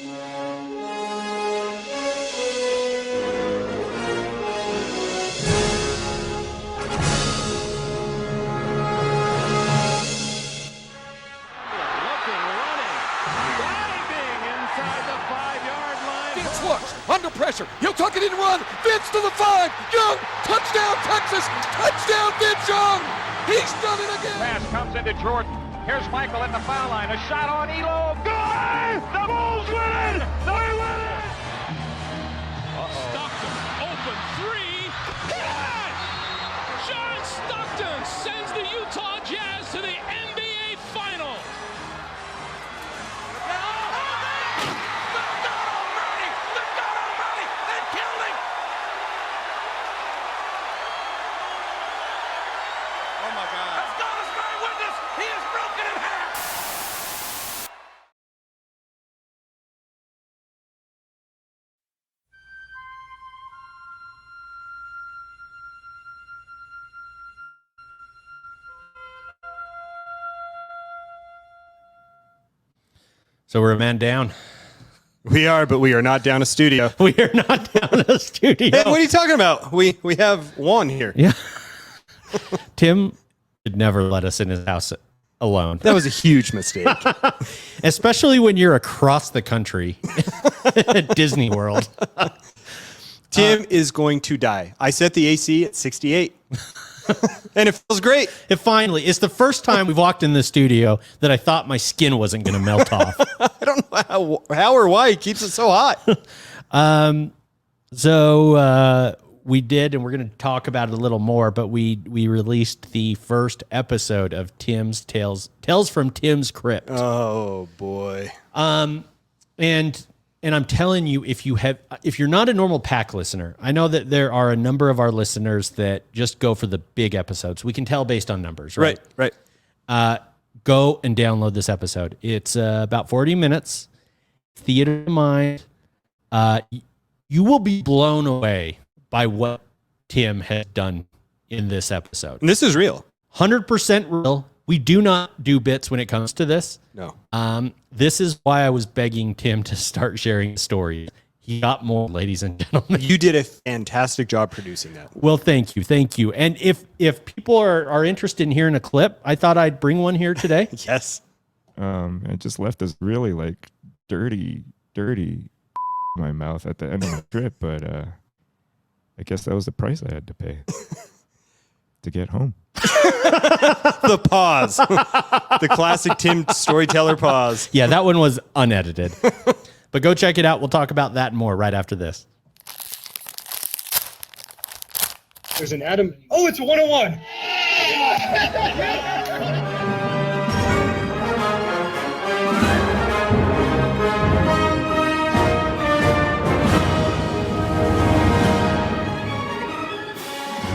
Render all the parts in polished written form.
Under pressure, he'll tuck it in and run. Vince to the 5. Young, touchdown Texas, touchdown Vince Young. He's done it again. Pass comes into Jordan. Here's Michael at the foul line. A shot on Elo. Good! The Bulls win it! They win it! Stockton, open three. Yes! John Stockton sends the Utah Jazz to the NBA Finals. Oh my God. As God is my witness, he is broken in half. So we're a man down. We are, but we are not down a studio. We are not down a studio. Hey, what are you talking about? We have one here. Yeah. Tim would never let us in his house alone. That was a huge mistake. Especially when you're across the country at Disney World. Tim is going to die. I set the AC at 68. And it feels great. It's the first time we've walked in the studio that I thought my skin wasn't going to melt off. I don't know how or why he keeps it so hot. So we did, and we're going to talk about it a little more, but we released the first episode of Tim's Tales from Tim's Crypt. Oh boy. And I'm telling you, if you're not a normal pack listener, I know that there are a number of our listeners that just go for the big episodes. We can tell based on numbers, right? Right. Go and download this episode. It's about 40 minutes. Theater of mind. You will be blown away by what Tim has done in this episode. And this is real. 100% real. We do not do bits when it comes to this. No. This is why I was begging Tim to start sharing stories. He got more, ladies and gentlemen. You did a fantastic job producing that. Well, thank you. And if people are interested in hearing a clip, I thought I'd bring one here today. Yes. It just left this really like dirty in my mouth at the end of the trip, but I guess that was the price I had to pay to get home. The pause. The classic Tim storyteller pause. Yeah, that one was unedited. But go check it out. We'll talk about that more right after this. There's an atom. Oh, it's a 101.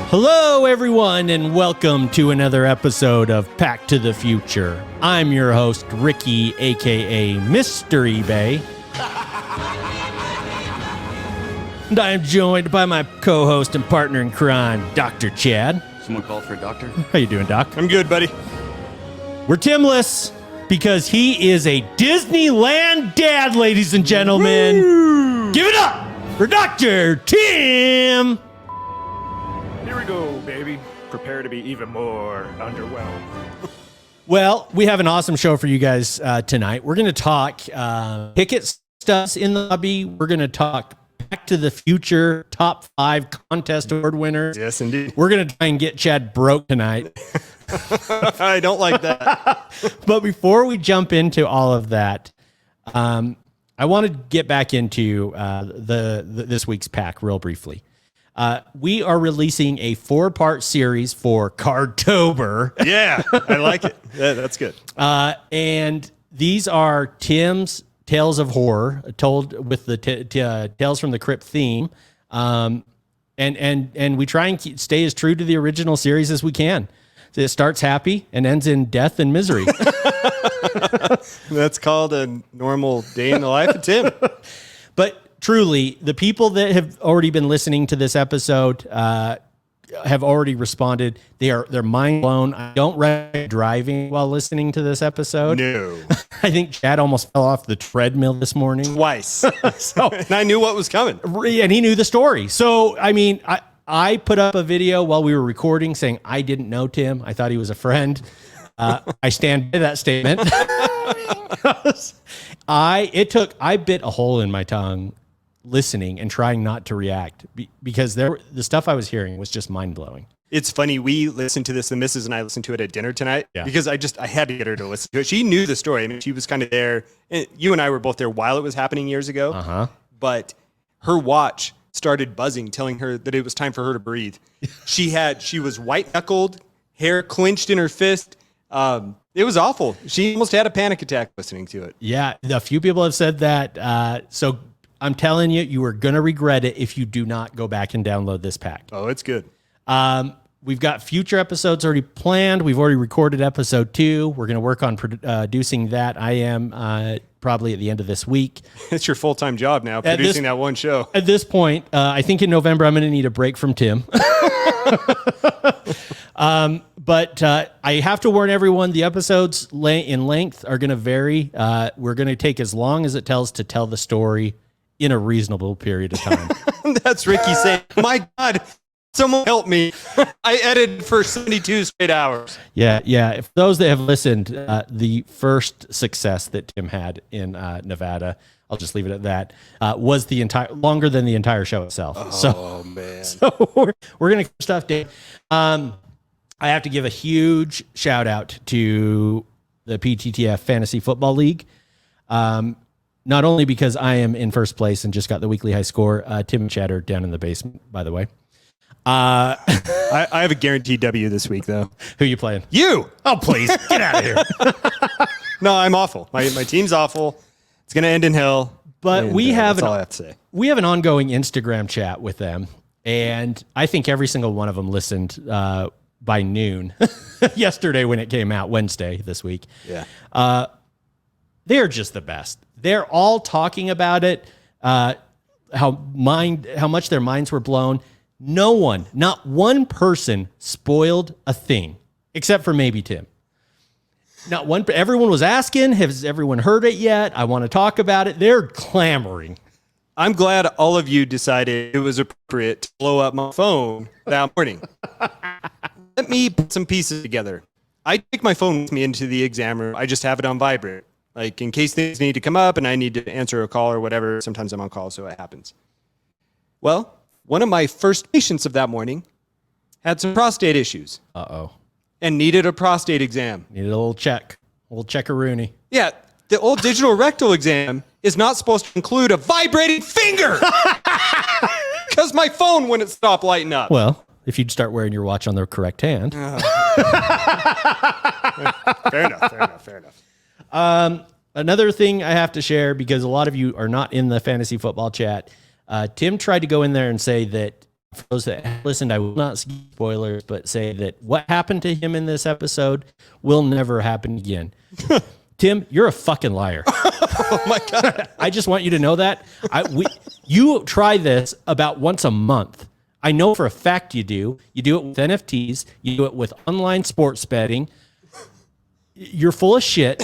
Hello, everyone, and welcome to another episode of Pack to the Future. I'm your host, Ricky, a.k.a. Mystery Bay. And I am joined by my co-host and partner in crime, Dr. Chad. Someone called for a doctor? How you doing, Doc? I'm good, buddy. We're Timless because he is a Disneyland dad, ladies and gentlemen. Woo! Give it up for Dr. Tim. Here we go, baby. Prepare to be even more underwhelmed. Well, we have an awesome show for you guys tonight. We're going to talk ticket stubs in the lobby. We're going to talk Back to the Future top 5 contest award winners. Yes, indeed. We're going to try and get Chad broke tonight. I don't like that. But before we jump into all of that, I want to get back into this week's pack real briefly. We are releasing a 4-part series for Cardtober. Yeah, I like it. Yeah, that's good. And these are Tim's Tales of Horror, told with the Tales from the Crypt theme. And we try and stay as true to the original series as we can. So it starts happy and ends in death and misery. That's called a normal day in the life of Tim. But truly, the people that have already been listening to this episode, have already responded. They're mind blown. I don't recommend driving while listening to this episode. No. I think Chad almost fell off the treadmill this morning. Twice. So, and I knew what was coming. and he knew the story. So, I mean, I put up a video while we were recording saying I didn't know Tim. I thought he was a friend. I stand by that statement. I bit a hole in my tongue listening and trying not to react because the stuff I was hearing was just mind blowing. It's funny. We listened to this, the missus and I listened to it at dinner tonight because I had to get her to listen to it. She knew the story. I mean, she was kind of there. And you and I were both there while it was happening years ago. But her watch started buzzing, telling her that it was time for her to breathe. She was white knuckled, hair clenched in her fist. It was awful. She almost had a panic attack listening to it. Yeah. A few people have said that. So I'm telling you, you are going to regret it if you do not go back and download this pack. Oh, it's good. We've got future episodes already planned. We've already recorded episode 2. We're going to work on producing that. I am probably at the end of this week. It's your full-time job now, producing that one show. At this point, I think in November, I'm going to need a break from Tim. But I have to warn everyone, the episodes in length are going to vary. We're going to take as long as it tells to tell the story in a reasonable period of time. That's Ricky saying, my God, someone help me. I edited for 72 straight hours. Yeah. If those that have listened, the first success that Tim had in Nevada, I'll just leave it at that, was longer than the entire show itself. Oh, man. So we're going to stuff, Dave. I have to give a huge shout out to the PTTF Fantasy Football League. Not only because I am in first place and just got the weekly high score, Tim and Chad are down in the basement, by the way. I have a guaranteed W this week, though. Who are you playing? You! Oh, please, get out of here. No, I'm awful. My team's awful. It's going to end in hell. But that's all I have to say. We have an ongoing Instagram chat with them, and I think every single one of them listened by noon yesterday when it came out, Wednesday this week. Yeah. They're just the best. They're all talking about it, how much their minds were blown. No one, not one person spoiled a thing, except for maybe Tim. Not one. Everyone was asking, has everyone heard it yet? I want to talk about it. They're clamoring. I'm glad all of you decided it was appropriate to blow up my phone that morning. Let me put some pieces together. I take my phone with me into the exam room. I just have it on vibrate. Like in case things need to come up and I need to answer a call or whatever. Sometimes I'm on call, so it happens. Well, one of my first patients of that morning had some prostate issues. Uh-oh. And needed a prostate exam. Needed a little check-a-rooney. Yeah, the old digital rectal exam is not supposed to include a vibrating finger. Because my phone wouldn't stop lighting up. Well, if you'd start wearing your watch on the correct hand. Fair enough. Another thing I have to share, because a lot of you are not in the fantasy football chat, Tim tried to go in there and say that, for those that listened, I will not skip spoilers, but say that what happened to him in this episode will never happen again. Tim, you're a fucking liar. Oh my God. I just want you to know that. You try this about once a month. I know for a fact you do. You do it with NFTs. You do it with online sports betting. You're full of shit.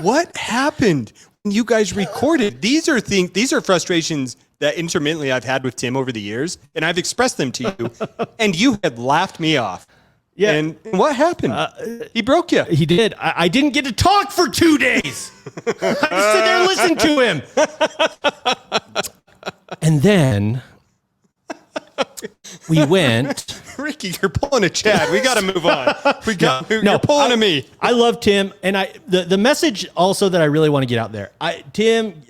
What happened when you guys recorded? These are frustrations that intermittently I've had with Tim over the years, and I've expressed them to you, and you had laughed me off. Yeah. And what happened? He broke you. He did. I didn't get to talk for 2 days. I just sit there and listen to him. And then we went. Ricky, you're pulling a Chad. We got to move on. You're pulling a me. I love Tim, and the message also that I really want to get out there. Tim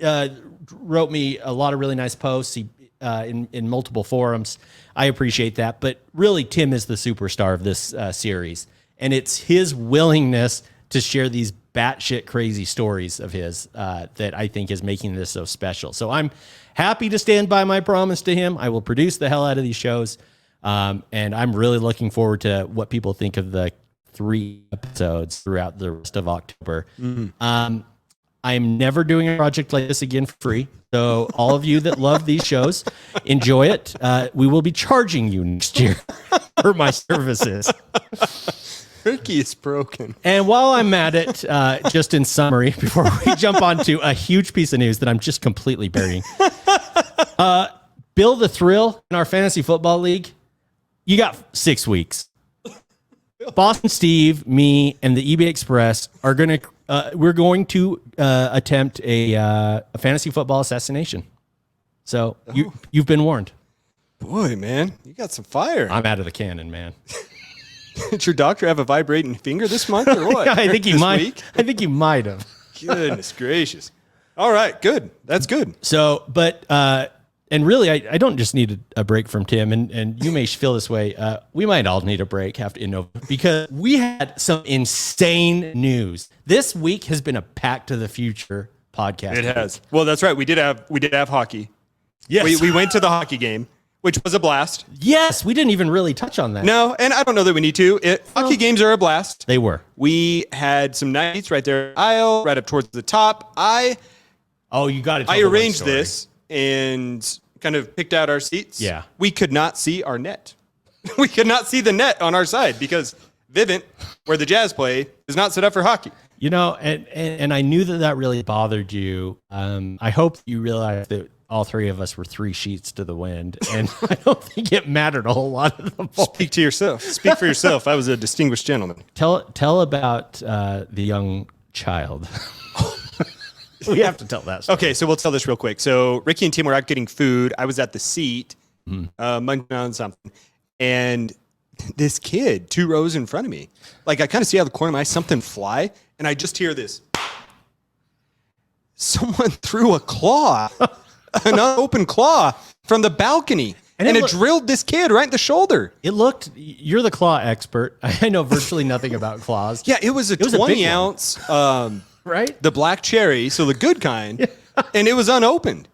wrote me a lot of really nice posts in multiple forums. I appreciate that, but really, Tim is the superstar of this series, and it's his willingness to share these batshit crazy stories of his that I think is making this so special. So I'm happy to stand by my promise to him. I will produce the hell out of these shows. And I'm really looking forward to what people think of the 3 episodes throughout the rest of October. Mm-hmm. I'm never doing a project like this again for free. So all of you that love these shows, enjoy it. We will be charging you next year for my services. Ricky is broken. And while I'm at it, just in summary, before we jump on to a huge piece of news that I'm just completely burying. Bill the Thrill in our fantasy football league, you got 6 weeks. Boston Steve, me, and the eBay Express are going to, we're going to attempt a fantasy football assassination. So you've been warned. Boy, man, you got some fire. I'm out of the cannon, man. Did your doctor have a vibrating finger this month or what? I think he This might. week? I think he might have. Goodness gracious. All right, good. That's good. So, but and really, I don't just need a break from Tim, and you may feel this way. We might all need a break because we had some insane news. This week has been a Pack to the Future podcast. It has. Well, that's right. We did have hockey. Yes. We went to the hockey game, which was a blast. Yes, we didn't even really touch on that. No, and I don't know that we need to. Hockey games are a blast. They were. We had some nice seats right there, aisle, right up towards the top. You got it. I arranged this and kind of picked out our seats. Yeah. We could not see our net. We could not see the net on our side because Vivint, where the Jazz play, is not set up for hockey. You know, and I knew that really bothered you. I hope you realized that all three of us were 3 sheets to the wind, and I don't think it mattered a whole lot of the ball. Speak to yourself. Speak for yourself. I was a distinguished gentleman. Tell about the young child. We have to tell that story. Okay, so we'll tell this real quick. So Ricky and Tim were out getting food. I was at the seat, munching on something, and this kid 2 rows in front of me, like I kind of see out of the corner of my eye something fly, and I just hear this. Someone threw a claw, an unopened claw from the balcony, and it drilled this kid right in the shoulder. You're the claw expert. I know virtually nothing about claws. Yeah, it was a 20 ounce, right? The black cherry, so the good kind, and it was unopened.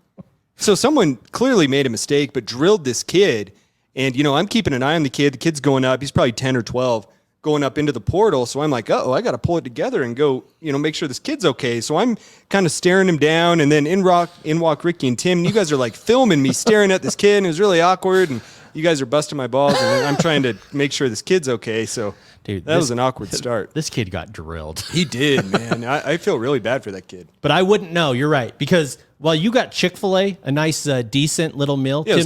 So someone clearly made a mistake, but drilled this kid. And, I'm keeping an eye on the kid. The kid's going up. He's probably 10 or 12, going up into the portal. So I'm like, I got to pull it together and go, make sure this kid's okay. So I'm kind of staring him down. And then in walk Ricky and Tim. And you guys are like filming me staring at this kid. And it was really awkward. And you guys are busting my balls. And I'm trying to make sure this kid's okay. So that was an awkward start. This kid got drilled. He did, man. I feel really bad for that kid. But I wouldn't know. You're right. Because while you got Chick-fil-A, a nice, decent little meal, Yeah,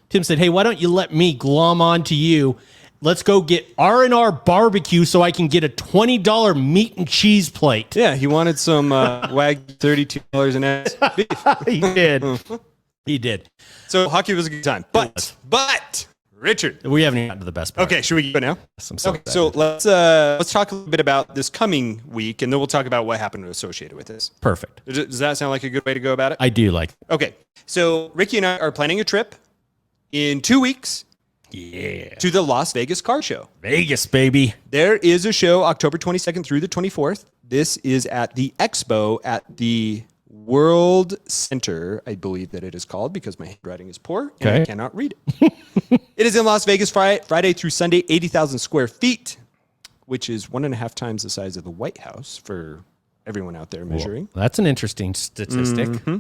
Tim said, hey, why don't you let me glom on to you? Let's go get R&R barbecue so I can get a $20 meat and cheese plate. Yeah, he wanted some Wagyu $32 an ounce beef. He did. He did. So hockey was a good time. But Richard, we haven't even gotten to the best part. Okay, should we go now? Yes, I'm so okay, so let's talk a little bit about this coming week, and then we'll talk about what happened associated with this. Perfect. Does that sound like a good way to go about it? I do like it. Okay, so Ricky and I are planning a trip in 2 weeks. Yeah. To the Las Vegas Car Show. Vegas, baby. There is a show October 22nd through the 24th. This is at the Expo at the World Center, I believe that it is called, because my handwriting is poor and I cannot read it. It is in Las Vegas Friday through Sunday, 80,000 square feet, which is 1.5 times the size of the White House for everyone out there measuring. Well, that's an interesting statistic. Mm-hmm.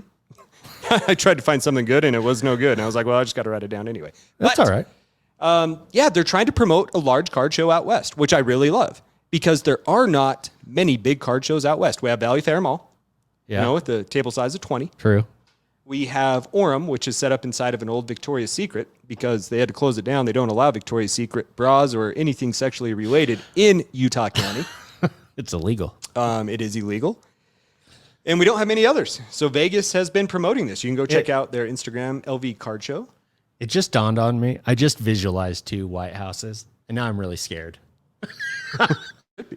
I tried to find something good and it was no good. And I was like, well, I just got to write it down anyway. That's all right. They're trying to promote a large card show out west, which I really love because there are not many big card shows out west. We have Valley Fair Mall, with the table size of 20. True. We have Orem, which is set up inside of an old Victoria's Secret because they had to close it down. They don't allow Victoria's Secret bras or anything sexually related in Utah County. It's illegal. It is illegal. And we don't have many others. So Vegas has been promoting this. You can go check out their Instagram, LV Card Show. It just dawned on me. I just visualized 2 White Houses, and now I'm really scared.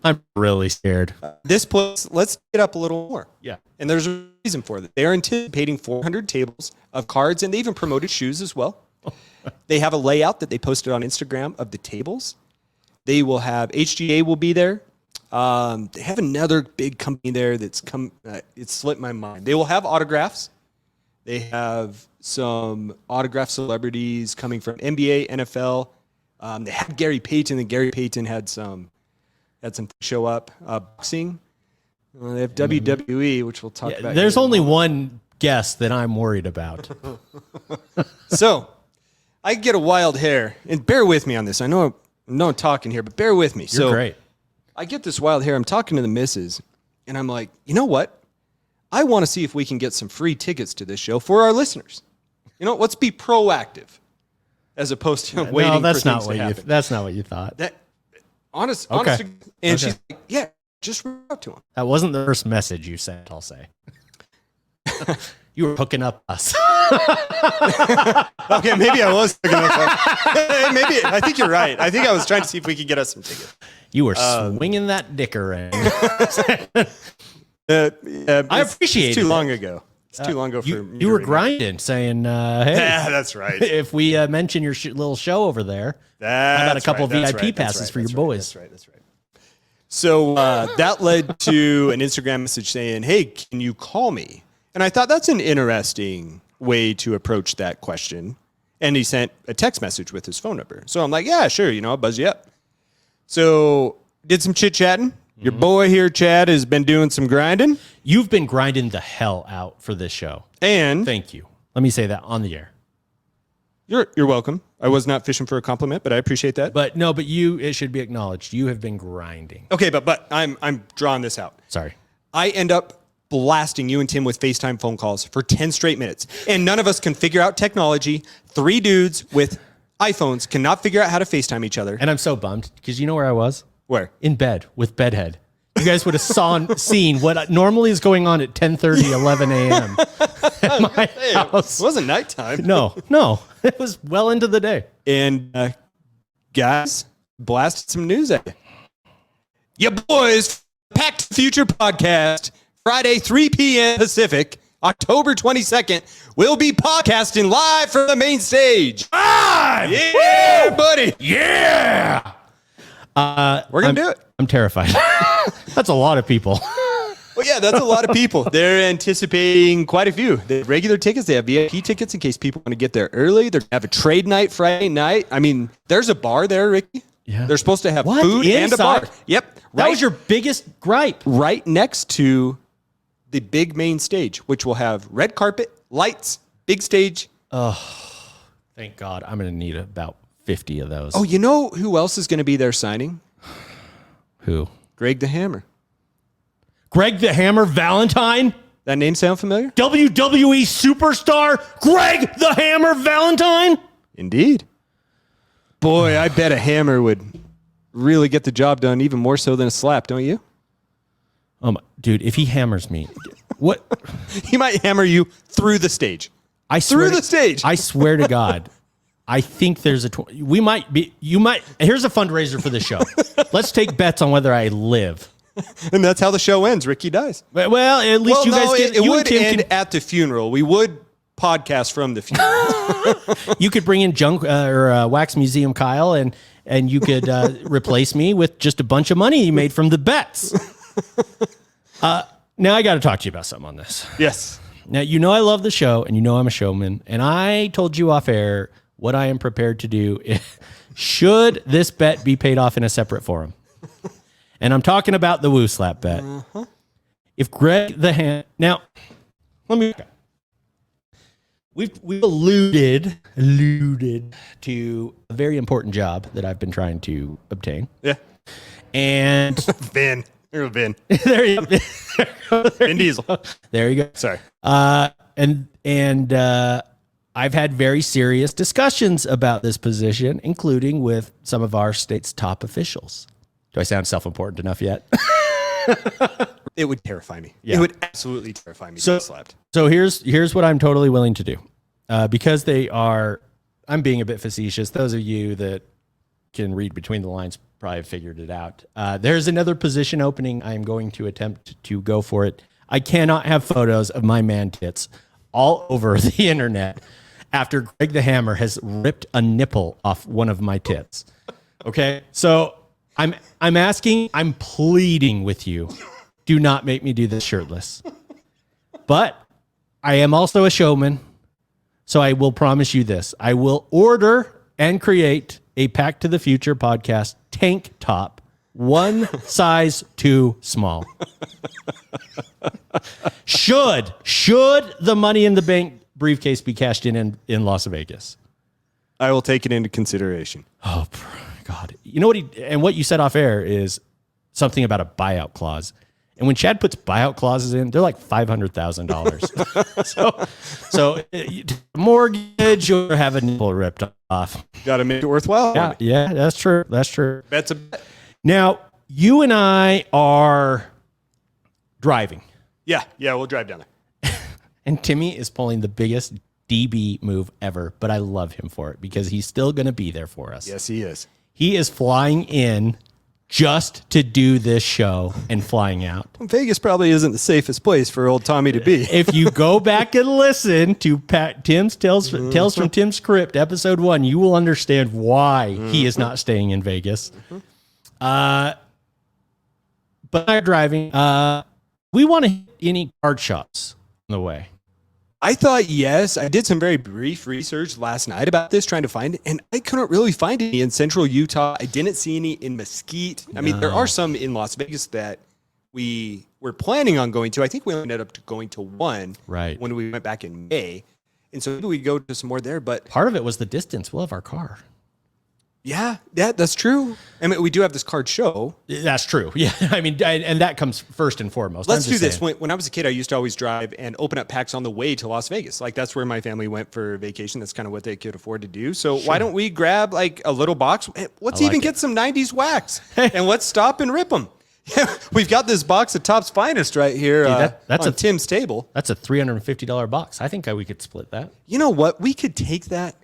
I'm really scared. This place, let's get up a little more. Yeah. And there's a reason for that. They are anticipating 400 tables of cards, and they even promoted shoes as well. They have a layout that they posted on Instagram of the tables. They will have, HGA will be there. They have another big company there that's it slipped my mind. They will have autographs. They have some autograph celebrities coming from NBA, NFL. They had Gary Payton, and Gary Payton had some show up. Boxing. Well, they have WWE, which we'll talk about. There's only one guest that I'm worried about. So I get a wild hair, and bear with me on this. I know I'm talking here, but bear with me. You're great. I get this wild hair. I'm talking to the missus, and I'm like, you know what? I want to see if we can get some free tickets to this show for our listeners. You know, let's be proactive as opposed to waiting. No, that's for not things what to you. happen. That's not what you thought. Honest. Okay. She's like, yeah, just reach out to him. That wasn't the first message you sent. I'll say. You were hooking up us. Okay, maybe I was hooking up us. Maybe I think you're right. I think I was trying to see if we could get us some tickets. You were swinging that dick around. I appreciate it. It's too long ago. It's too long ago for you were grinding, saying, "Hey, yeah, that's right. If we mention your little show over there, how about a couple VIP passes for your boys?" That's right. So that led to an Instagram message saying, "Hey, can you call me?" And I thought that's an interesting way to approach that question. And he sent a text message with his phone number. So I'm like, yeah, sure. I'll buzz you up. So did some chit chatting. Your boy here, Chad, has been doing some grinding. You've been grinding the hell out for this show. And thank you. Let me say that on the air. You're welcome. I was not fishing for a compliment, but I appreciate that. But it should be acknowledged. You have been grinding. Okay, but I'm drawing this out. Sorry. I end up blasting you and Tim with FaceTime phone calls for 10 straight minutes. And none of us can figure out technology. 3 dudes with iPhones cannot figure out how to FaceTime each other. And I'm so bummed because you know where I was? Where? In bed with Bedhead. You guys would have seen what normally is going on at 10:30, 11 a.m. at my house. It wasn't nighttime. No. It was well into the day. And guys, blasted some news at you. Your boys, Packed Future Podcast, Friday, 3 p.m. Pacific, October 22nd, we'll be podcasting live from the main stage. Live! Yeah, buddy. Yeah! We're going to do it. I'm terrified. That's a lot of people. Well, yeah, that's a lot of people. They're anticipating quite a few. They have regular tickets. They have VIP tickets in case people want to get there early. They're going to have a trade night Friday night. I mean, there's a bar there, Ricky. Yeah. They're supposed to have What? food and a bar. Inside? Yep. That was your biggest gripe. Right next to the big main stage, which will have red carpet, lights, big stage. Thank God. I'm going to need about 50 of those. Oh, you know who else is going to be there signing? Who? Greg the Hammer. Greg the Hammer Valentine? That name sound familiar? WWE superstar Greg the Hammer Valentine? Indeed. Boy, I bet a hammer would really get the job done even more so than a slap, don't you? Dude, if he hammers me, what? He might hammer you through the stage. Through the stage. I swear to God. I think there's you might, here's a fundraiser for the show. Let's take bets on whether I live. And that's how the show ends. Ricky dies. Well, at least you guys get, it would end at the funeral. We would podcast from the funeral. You could bring in Wax Museum Kyle and you could replace me with just a bunch of money you made from the bets. Now I got to talk to you about something on this. Yes. Now, I love the show and I'm a showman, and I told you off air what I am prepared to do should this bet be paid off in a separate forum. And I'm talking about the Woo Slap bet. Uh-huh. If Greg the Ham... Now, let me... We've alluded to a very important job that I've been trying to obtain. Yeah. And... Vin. You're a Vin. There you go. Vin Diesel. There you go. Sorry. And I've had very serious discussions about this position, including with some of our state's top officials. Do I sound self-important enough yet? It would terrify me. Yeah. It would absolutely terrify me to get slapped. So here's what I'm totally willing to do. Because I'm being a bit facetious. Those of you that can read between the lines probably have figured it out. There's another position opening. I'm going to attempt to go for it. I cannot have photos of my man tits all over the internet after Greg the Hammer has ripped a nipple off one of my tits. Okay? So I'm pleading with you. Do not make me do this shirtless. But I am also a showman, so I will promise you this. I will order and create a Pack to the Future podcast tank top one size too small. Should the Money in the Bank briefcase be cashed in Las Vegas? I will take it into consideration. Oh, God. You know what you said off air is something about a buyout clause. And when Chad puts buyout clauses in, they're like $500,000. so mortgage or have a nipple ripped off. Got to make it worthwhile. Yeah, that's true. That's true. That's a bet. Now, you and I are driving. Yeah, we'll drive down there. And Timmy is pulling the biggest DB move ever, but I love him for it because he's still going to be there for us. Yes, he is. He is flying in just to do this show and flying out. Vegas probably isn't the safest place for old Tommy to be. If you go back and listen to Tim's Tales from Tim's Crypt, episode 1, you will understand why he is not staying in Vegas. But I'm driving. We want to hit any card shops on the way. I thought yes. I did some very brief research last night about this, trying to find it, and I couldn't really find any in central Utah. I didn't see any in Mesquite. I mean, there are some in Las Vegas that we were planning on going to. I think we ended up going to one when we went back in May. And so maybe we go to some more there. But part of it was the distance. We'll have our car. Yeah, that's true. I mean, we do have this card show. That's true. Yeah, I mean, and that comes first and foremost. Let's do this. When I was a kid, I used to always drive and open up packs on the way to Las Vegas. Like, that's where my family went for vacation. That's kind of what they could afford to do. So why don't we grab, like, a little box? Let's even get some 90s wax. And let's stop and rip them. We've got this box of Top's Finest right here that's on Tim's table. That's a $350 box. I think we could split that. You know what? We could take that.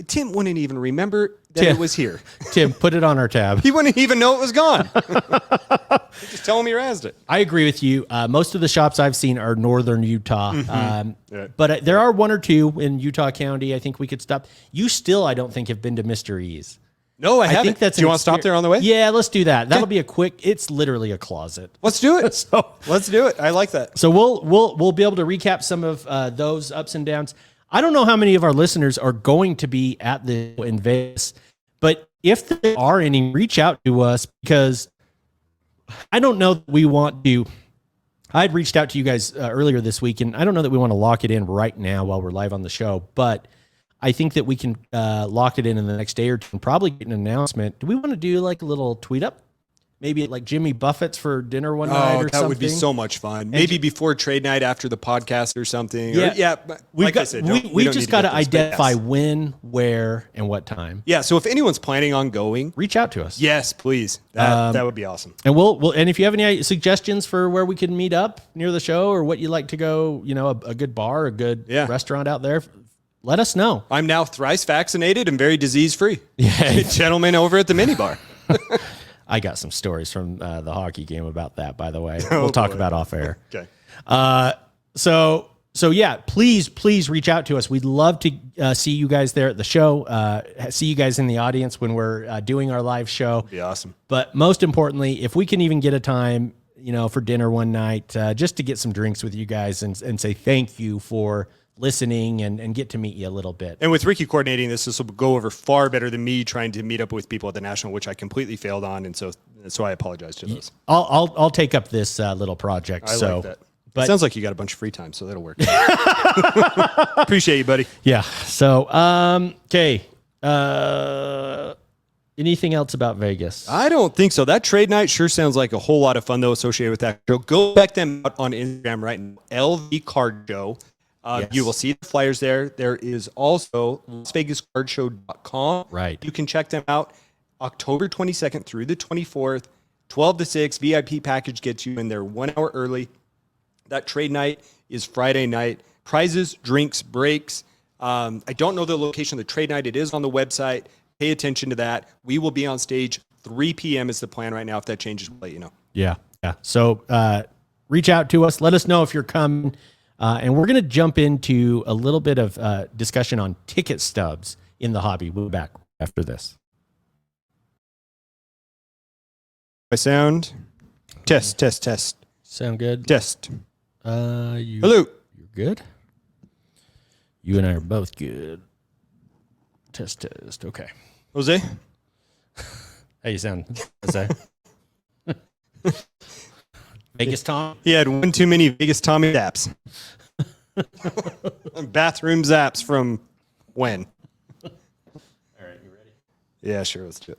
Tim wouldn't even remember that it was here. Tim, put it on our tab. He wouldn't even know it was gone. Just tell him he razzed it. I agree with you. Most of the shops I've seen are northern Utah. But there are one or two in Utah County I think we could stop. You still, I don't think, have been to Mr. E's. No, I haven't. Think that's do you want to stop there on the way? Yeah, let's do that. That'll be a quick, it's literally a closet. Let's do it. Let's do it. I like that. So we'll be able to recap some of those ups and downs. I don't know how many of our listeners are going to be at the in Vegas, but if there are any, reach out to us because I don't know that we want to. I'd reached out to you guys earlier this week, and I don't know that we want to lock it in right now while we're live on the show, but I think that we can lock it in the next day or two and probably get an announcement. Do we want to do like a little tweet up? Maybe like Jimmy Buffett's for dinner one night or something. That would be so much fun. Maybe before trade night after the podcast or something. Yeah, we just got to identify when, where, and what time. Yeah, so if anyone's planning on going, reach out to us. Yes, please. That would be awesome. And we'll and if you have any suggestions for where we can meet up near the show or what you like to go, a good bar, a good restaurant out there, let us know. I'm now thrice vaccinated and very disease free. Yeah, gentlemen over at the minibar. I got some stories from the hockey game about that, by the way. We'll talk about off air. Okay. So yeah, please reach out to us. We'd love to see you guys there at the show. See you guys in the audience when we're doing our live show. Be awesome. But most importantly, if we can even get a time, for dinner one night, just to get some drinks with you guys and say thank you for listening and get to meet you a little bit. And with Ricky coordinating this will go over far better than me trying to meet up with people at the National, which I completely failed on, and so I apologize to those. I'll take up this little project. I like that. But it sounds like you got a bunch of free time, so that'll work. Appreciate you, buddy. Yeah. So okay. Anything else about Vegas? I don't think so. That trade night sure sounds like a whole lot of fun though associated with that show. Go check them out on Instagram right now. LV Card Show. Yes. You will see the flyers there. There is also LasVegasCardShow.com. Right. You can check them out October 22nd through the 24th, 12 to 6. VIP package gets you in there 1 hour early. That trade night is Friday night. Prizes, drinks, breaks. I don't know the location of the trade night. It is on the website. Pay attention to that. We will be on stage 3 p.m. is the plan right now. If that changes, we'll let you know. Yeah. So reach out to us. Let us know if you're coming. And we're going to jump into a little bit of discussion on ticket stubs in the hobby. We'll be back after this. My sound. Test. Sound good? Test. Hello. You're good? You and I are both good. Test. Okay. Jose? How you sound, Jose? Vegas Tom. He had one too many Vegas Tommy zaps. Bathroom zaps from when? All right, you ready? Yeah, sure. Let's do it.